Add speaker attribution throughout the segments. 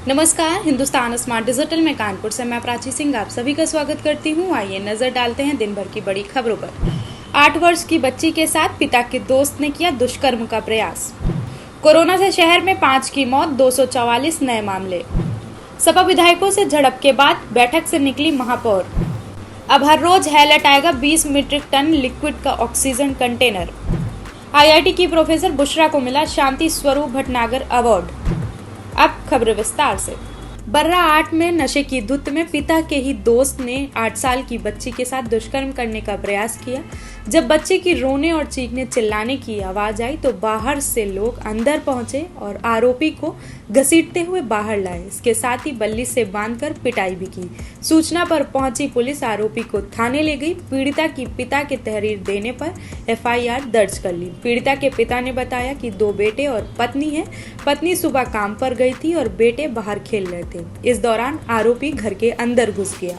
Speaker 1: नमस्कार, Hindustan smart digital में कानपुर से मैं प्राची सिंह आप सभी का स्वागत करती हूँ। आइए नजर डालते हैं दिन भर की बड़ी खबरों पर। 8 वर्ष की बच्ची के साथ पिता के दोस्त ने किया दुष्कर्म का प्रयास। कोरोना से शहर में 5 की मौत, 244 नए मामले। सपा विधायकों से झड़प के बाद बैठक से निकली महापौर। अब हर रोज हैलट आएगा 20 मीट्रिक टन लिक्विड का ऑक्सीजन कंटेनर। आईआईटी की प्रोफेसर बुशरा को मिला शांति स्वरूप भटनागर अवार्ड। अब खबर विस्तार से। बर्रा 8 में नशे की धुत में पिता के ही दोस्त ने 8 साल की बच्ची के साथ दुष्कर्म करने का प्रयास किया। जब बच्चे की रोने और चीखने चिल्लाने की आवाज आई तो बाहर से लोग अंदर पहुंचे और आरोपी को घसीटते हुए बाहर लाए। इसके साथ ही बल्ली से बांधकर पिटाई भी की। सूचना पर पहुंची पुलिस आरोपी को थाने ले गई। पीड़िता की पिता के तहरीर देने पर एफआईआर दर्ज कर ली। पीड़िता के पिता ने बताया कि 2 बेटे और पत्नी है। पत्नी सुबह काम पर गई थी और बेटे बाहर खेल रहे थे। इस दौरान आरोपी घर के अंदर घुस गया।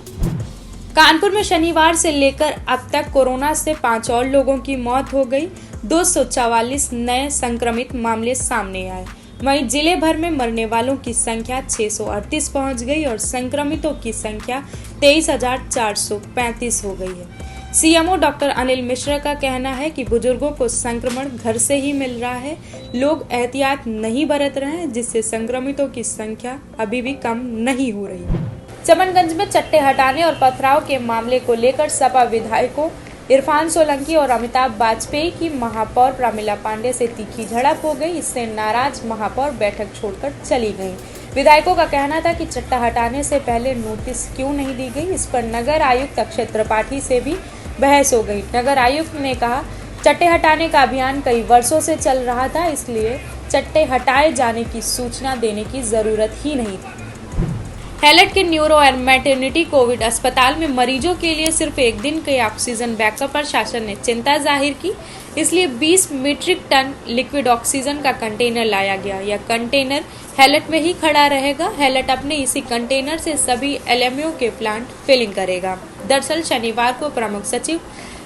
Speaker 1: कानपुर में शनिवार से लेकर अब तक कोरोना से 5 और लोगों की मौत हो गई। 244 नए संक्रमित मामले सामने आए। वहीं जिले भर में मरने वालों की संख्या 638 पहुंच गई और संक्रमितों की संख्या 23,435 हो गई है। सीएमओ डॉक्टर अनिल मिश्रा का कहना है कि बुजुर्गों को संक्रमण घर से ही मिल रहा है। लोग एहतियात नहीं बरत रहे हैं, जिससे संक्रमितों की संख्या अभी भी कम नहीं हो रही है। चमनगंज में चट्टे हटाने और पथराव के मामले को लेकर सपा विधायकों इरफान सोलंकी और अमिताभ बाजपेयी की महापौर प्रमिला पांडे से तीखी झड़प हो गई। इससे नाराज महापौर बैठक छोड़कर चली गईं। विधायकों का कहना था कि चट्टा हटाने से पहले नोटिस क्यों नहीं दी गई। इस पर नगर आयुक्त अक्षय त्रिपाठी से भी बहस हो गई। नगर आयुक्त ने कहा, चट्टे हटाने का अभियान कई वर्षों से चल रहा था, इसलिए चट्टे हटाए जाने की सूचना देने की जरूरत ही नहीं थी। हैलट के न्यूरो एंड मैटरनिटी कोविड अस्पताल में मरीजों के लिए सिर्फ 1 दिन के ऑक्सीजन बैकअप पर शासन ने चिंता जाहिर की। इसलिए 20 मीट्रिक टन लिक्विड ऑक्सीजन का कंटेनर लाया गया। यह कंटेनर हैलट में ही खड़ा रहेगा। हैलट अपने इसी कंटेनर से सभी एलएमयू के प्लांट फिलिंग करेगा। दरअसल शनिवार को प्रमुख सचिव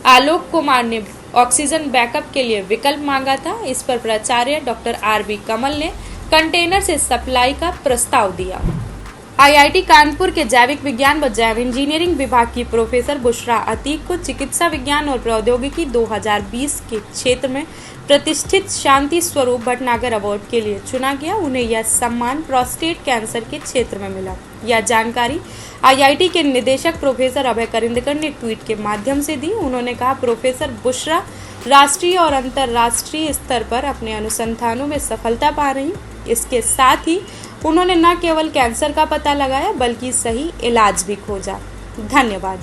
Speaker 1: आलोक कुमार ने ऑक्सीजन बैकअप के लिए विकल्प मांगा था। इस पर प्राचार्य डॉक्टर आरबी कमल ने कंटेनर से सप्लाई का प्रस्ताव दिया। आईआईटी कानपुर के जैविक विज्ञान व जैव इंजीनियरिंग विभाग की प्रोफेसर बुशरा अतीक को चिकित्सा विज्ञान और प्रौद्योगिकी 2020 के क्षेत्र में प्रतिष्ठित शांति स्वरूप भटनागर अवार्ड के लिए चुना गया। उन्हें यह सम्मान प्रोस्टेट कैंसर के क्षेत्र में मिला। यह जानकारी आईआईटी के निदेशक प्रोफेसर अभय करिंदकर ने ट्वीट के माध्यम से दी। उन्होंने कहा, प्रोफेसर बुशरा राष्ट्रीय और अंतर्राष्ट्रीय स्तर पर अपने अनुसंधानों में सफलता पा रही। इसके साथ ही उन्होंने न केवल कैंसर का पता लगाया बल्कि सही इलाज भी खोजा। धन्यवाद।